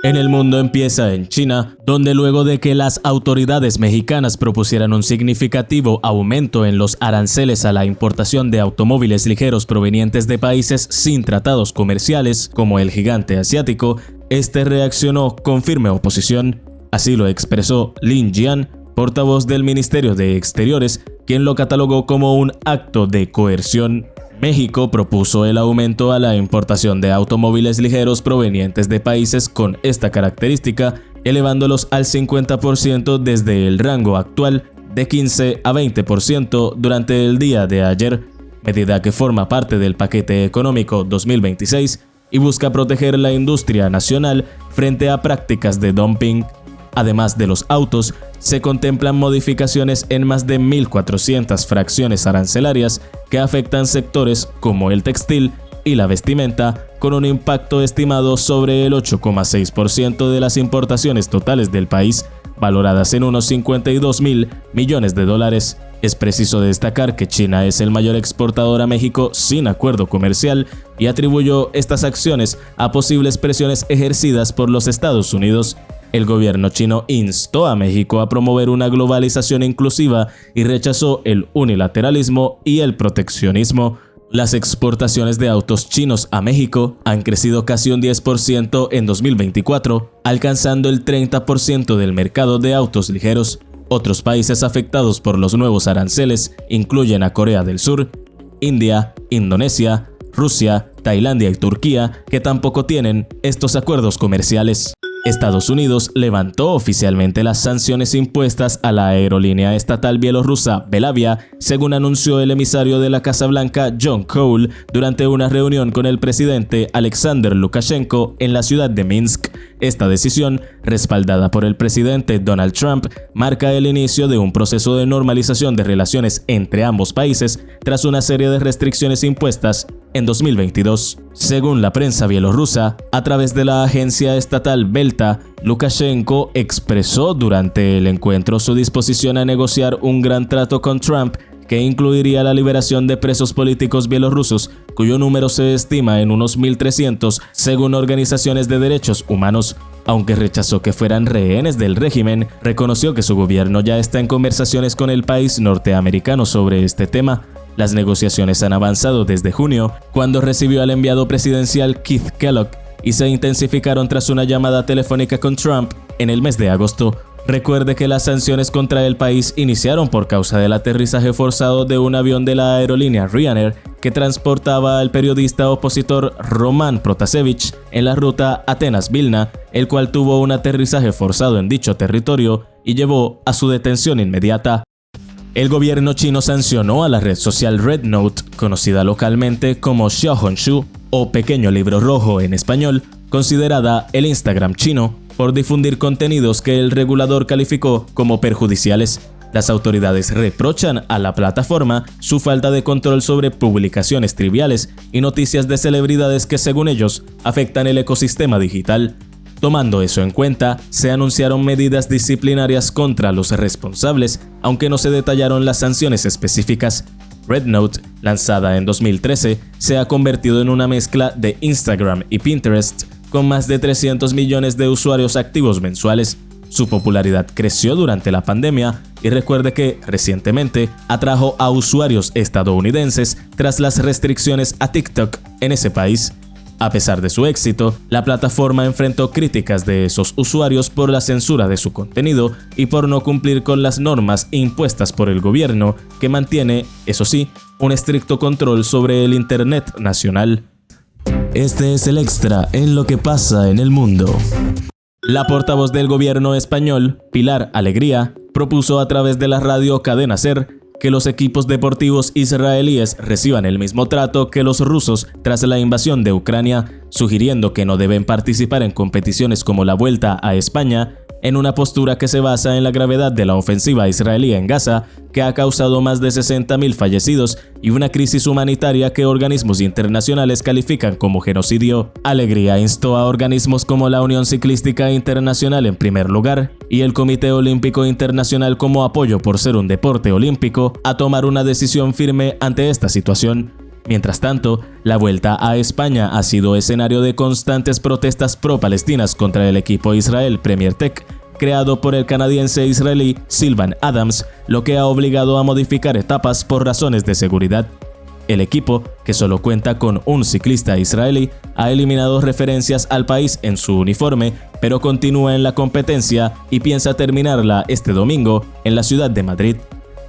En el mundo empieza en China, donde luego de que las autoridades mexicanas propusieran un significativo aumento en los aranceles a la importación de automóviles ligeros provenientes de países sin tratados comerciales, como el gigante asiático, este reaccionó con firme oposición. Así lo expresó Lin Jian, portavoz del Ministerio de Exteriores, quien lo catalogó como un acto de coerción. México propuso el aumento a la importación de automóviles ligeros provenientes de países con esta característica, elevándolos al 50% desde el rango actual de 15 a 20% durante el día de ayer, medida que forma parte del paquete económico 2026 y busca proteger la industria nacional frente a prácticas de dumping. Además de los autos, se contemplan modificaciones en más de 1.400 fracciones arancelarias que afectan sectores como el textil y la vestimenta, con un impacto estimado sobre el 8,6% de las importaciones totales del país, valoradas en unos 52.000 millones de dólares. Es preciso destacar que China es el mayor exportador a México sin acuerdo comercial y atribuyó estas acciones a posibles presiones ejercidas por los Estados Unidos. El gobierno chino instó a México a promover una globalización inclusiva y rechazó el unilateralismo y el proteccionismo. Las exportaciones de autos chinos a México han crecido casi un 10% en 2024, alcanzando el 30% del mercado de autos ligeros. Otros países afectados por los nuevos aranceles incluyen a Corea del Sur, India, Indonesia, Rusia, Tailandia y Turquía, que tampoco tienen estos acuerdos comerciales. Estados Unidos levantó oficialmente las sanciones impuestas a la aerolínea estatal bielorrusa Belavia, según anunció el emisario de la Casa Blanca John Cole durante una reunión con el presidente Alexander Lukashenko en la ciudad de Minsk. Esta decisión, respaldada por el presidente Donald Trump, marca el inicio de un proceso de normalización de relaciones entre ambos países tras una serie de restricciones impuestas en 2022. Según la prensa bielorrusa, a través de la agencia estatal Belta, Lukashenko expresó durante el encuentro su disposición a negociar un gran trato con Trump que incluiría la liberación de presos políticos bielorrusos, cuyo número se estima en unos 1.300 según organizaciones de derechos humanos. Aunque rechazó que fueran rehenes del régimen, reconoció que su gobierno ya está en conversaciones con el país norteamericano sobre este tema. Las negociaciones han avanzado desde junio, cuando recibió al enviado presidencial Keith Kellogg, y se intensificaron tras una llamada telefónica con Trump en el mes de agosto. Recuerde que las sanciones contra el país iniciaron por causa del aterrizaje forzado de un avión de la aerolínea Ryanair que transportaba al periodista opositor Roman Protasevich en la ruta Atenas-Vilna, el cual tuvo un aterrizaje forzado en dicho territorio y llevó a su detención inmediata. El gobierno chino sancionó a la red social RedNote, conocida localmente como Xiaohongshu o Pequeño Libro Rojo en español, considerada el Instagram chino, por difundir contenidos que el regulador calificó como perjudiciales. Las autoridades reprochan a la plataforma su falta de control sobre publicaciones triviales y noticias de celebridades que, según ellos, afectan el ecosistema digital. Tomando eso en cuenta, se anunciaron medidas disciplinarias contra los responsables, aunque no se detallaron las sanciones específicas. RedNote, lanzada en 2013, se ha convertido en una mezcla de Instagram y Pinterest, con más de 300 millones de usuarios activos mensuales. Su popularidad creció durante la pandemia y recuerde que, recientemente, atrajo a usuarios estadounidenses tras las restricciones a TikTok en ese país. A pesar de su éxito, la plataforma enfrentó críticas de esos usuarios por la censura de su contenido y por no cumplir con las normas impuestas por el gobierno, que mantiene, eso sí, un estricto control sobre el Internet nacional. Este es el extra en lo que pasa en el mundo. La portavoz del gobierno español, Pilar Alegría, propuso a través de la radio Cadena Ser que los equipos deportivos israelíes reciban el mismo trato que los rusos tras la invasión de Ucrania, sugiriendo que no deben participar en competiciones como la Vuelta a España, en una postura que se basa en la gravedad de la ofensiva israelí en Gaza, que ha causado más de 60.000 fallecidos y una crisis humanitaria que organismos internacionales califican como genocidio. Alegría instó a organismos como la Unión Ciclística Internacional en primer lugar y el Comité Olímpico Internacional como apoyo por ser un deporte olímpico a tomar una decisión firme ante esta situación. Mientras tanto, la vuelta a España ha sido escenario de constantes protestas pro-palestinas contra el equipo Israel Premier Tech, creado por el canadiense israelí Sylvan Adams, lo que ha obligado a modificar etapas por razones de seguridad. El equipo, que solo cuenta con un ciclista israelí, ha eliminado referencias al país en su uniforme, pero continúa en la competencia y piensa terminarla este domingo en la ciudad de Madrid.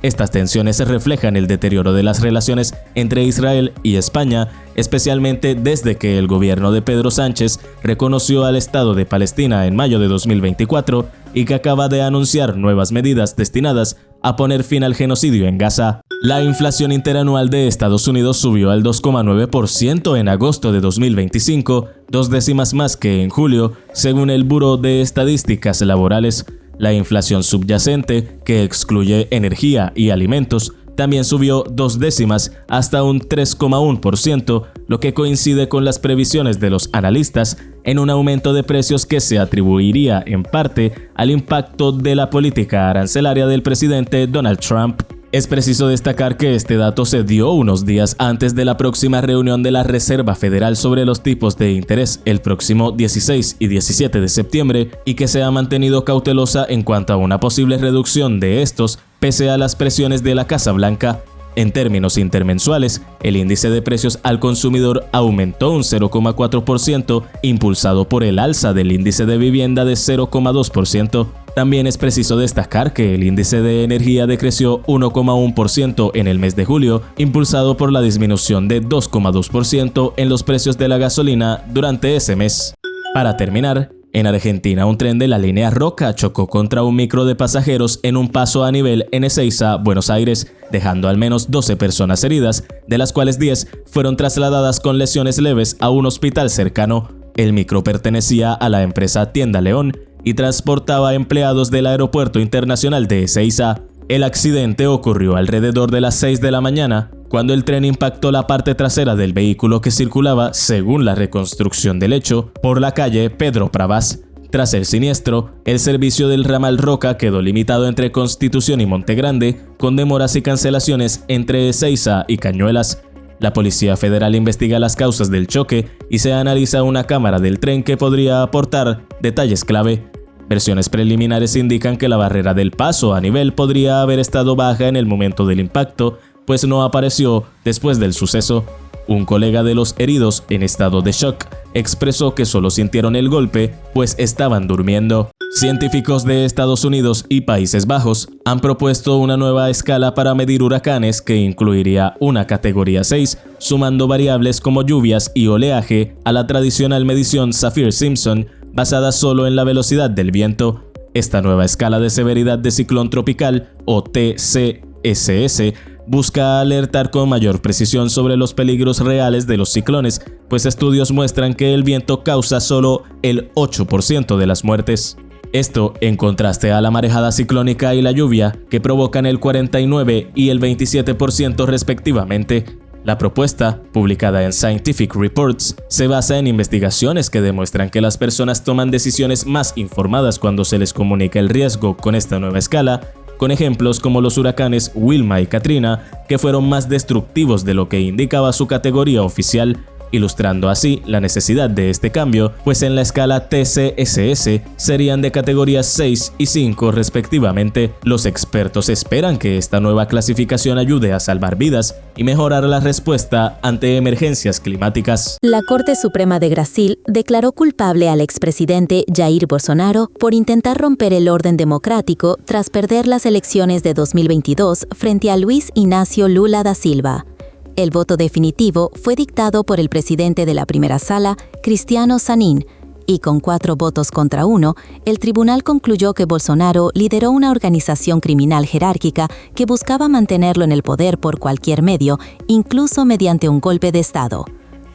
Estas tensiones reflejan el deterioro de las relaciones entre Israel y España, especialmente desde que el gobierno de Pedro Sánchez reconoció al Estado de Palestina en mayo de 2024 y que acaba de anunciar nuevas medidas destinadas a poner fin al genocidio en Gaza. La inflación interanual de Estados Unidos subió al 2,9% en agosto de 2025, 2 décimas más que en julio, según el Buró de Estadísticas Laborales. La inflación subyacente, que excluye energía y alimentos, también subió 2 décimas hasta un 3,1%, lo que coincide con las previsiones de los analistas en un aumento de precios que se atribuiría en parte al impacto de la política arancelaria del presidente Donald Trump. Es preciso destacar que este dato se dio unos días antes de la próxima reunión de la Reserva Federal sobre los tipos de interés el próximo 16 y 17 de septiembre y que se ha mantenido cautelosa en cuanto a una posible reducción de estos pese a las presiones de la Casa Blanca. En términos intermensuales, el índice de precios al consumidor aumentó un 0,4%, impulsado por el alza del índice de vivienda de 0,2%. También es preciso destacar que el índice de energía decreció 1,1% en el mes de julio, impulsado por la disminución de 2,2% en los precios de la gasolina durante ese mes. Para terminar, en Argentina, un tren de la línea Roca chocó contra un micro de pasajeros en un paso a nivel en Ezeiza, Buenos Aires, dejando al menos 12 personas heridas, de las cuales 10 fueron trasladadas con lesiones leves a un hospital cercano. El micro pertenecía a la empresa Tienda León y transportaba empleados del Aeropuerto Internacional de Ezeiza. El accidente ocurrió alrededor de las 6 de la mañana, cuando el tren impactó la parte trasera del vehículo que circulaba, según la reconstrucción del hecho, por la calle Pedro Pravás. Tras el siniestro, el servicio del ramal Roca quedó limitado entre Constitución y Montegrande, con demoras y cancelaciones entre Ezeiza y Cañuelas. La Policía Federal investiga las causas del choque y se analiza una cámara del tren que podría aportar detalles clave. Versiones preliminares indican que la barrera del paso a nivel podría haber estado baja en el momento del impacto, pues no apareció después del suceso. Un colega de los heridos, en estado de shock, expresó que solo sintieron el golpe, pues estaban durmiendo. Científicos de Estados Unidos y Países Bajos han propuesto una nueva escala para medir huracanes que incluiría una categoría 6, sumando variables como lluvias y oleaje a la tradicional medición Saffir-Simpson, basada solo en la velocidad del viento. Esta nueva escala de severidad de ciclón tropical, o TCSS, busca alertar con mayor precisión sobre los peligros reales de los ciclones, pues estudios muestran que el viento causa solo el 8% de las muertes. Esto en contraste a la marejada ciclónica y la lluvia, que provocan el 49% y el 27% respectivamente. La propuesta, publicada en Scientific Reports, se basa en investigaciones que demuestran que las personas toman decisiones más informadas cuando se les comunica el riesgo con esta nueva escala, con ejemplos como los huracanes Wilma y Katrina, que fueron más destructivos de lo que indicaba su categoría oficial, ilustrando así la necesidad de este cambio, pues en la escala TCSS serían de categorías 6 y 5 respectivamente. Los expertos esperan que esta nueva clasificación ayude a salvar vidas y mejorar la respuesta ante emergencias climáticas. La Corte Suprema de Brasil declaró culpable al expresidente Jair Bolsonaro por intentar romper el orden democrático tras perder las elecciones de 2022 frente a Luiz Inácio Lula da Silva. El voto definitivo fue dictado por el presidente de la primera sala, Cristiano Zanin, y con 4 votos contra 1, el tribunal concluyó que Bolsonaro lideró una organización criminal jerárquica que buscaba mantenerlo en el poder por cualquier medio, incluso mediante un golpe de Estado.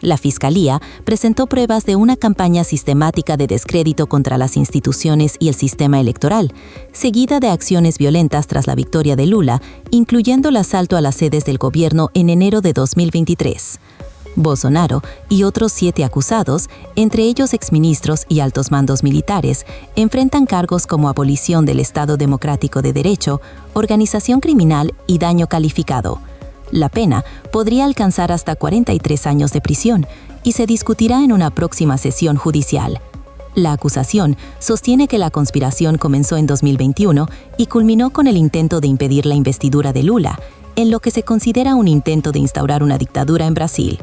La Fiscalía presentó pruebas de una campaña sistemática de descrédito contra las instituciones y el sistema electoral, seguida de acciones violentas tras la victoria de Lula, incluyendo el asalto a las sedes del gobierno en enero de 2023. Bolsonaro y otros 7 acusados, entre ellos exministros y altos mandos militares, enfrentan cargos como abolición del Estado Democrático de Derecho, organización criminal y daño calificado. La pena podría alcanzar hasta 43 años de prisión y se discutirá en una próxima sesión judicial. La acusación sostiene que la conspiración comenzó en 2021 y culminó con el intento de impedir la investidura de Lula, en lo que se considera un intento de instaurar una dictadura en Brasil.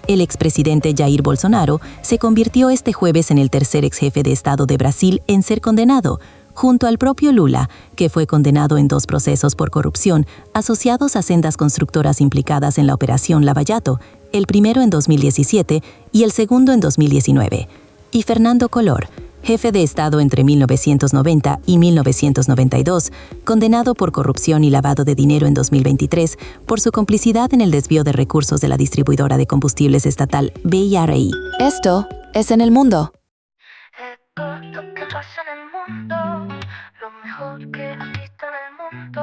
El expresidente Jair Bolsonaro se convirtió este jueves en el tercer exjefe de Estado de Brasil en ser condenado, junto al propio Lula, que fue condenado en 2 procesos por corrupción asociados a sendas constructoras implicadas en la Operación Lava Jato, el primero en 2017 y el segundo en 2019. Y Fernando Collor, jefe de Estado entre 1990 y 1992, condenado por corrupción y lavado de dinero en 2023 por su complicidad en el desvío de recursos de la distribuidora de combustibles estatal BRI. Esto es En el Mundo. Lo que pasa en el mundo, lo mejor que has visto en el mundo.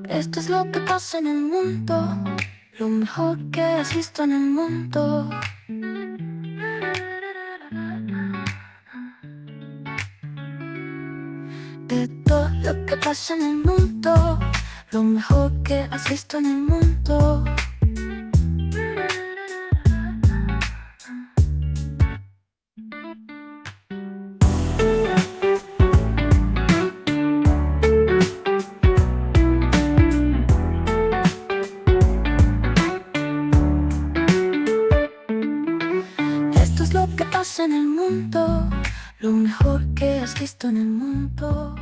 Esto es lo que pasa en el mundo, lo mejor que has visto en el mundo. De todo lo que pasa en el mundo, lo mejor que has visto en el mundo. Esto es lo que pasa en el mundo, lo mejor que has visto en el mundo.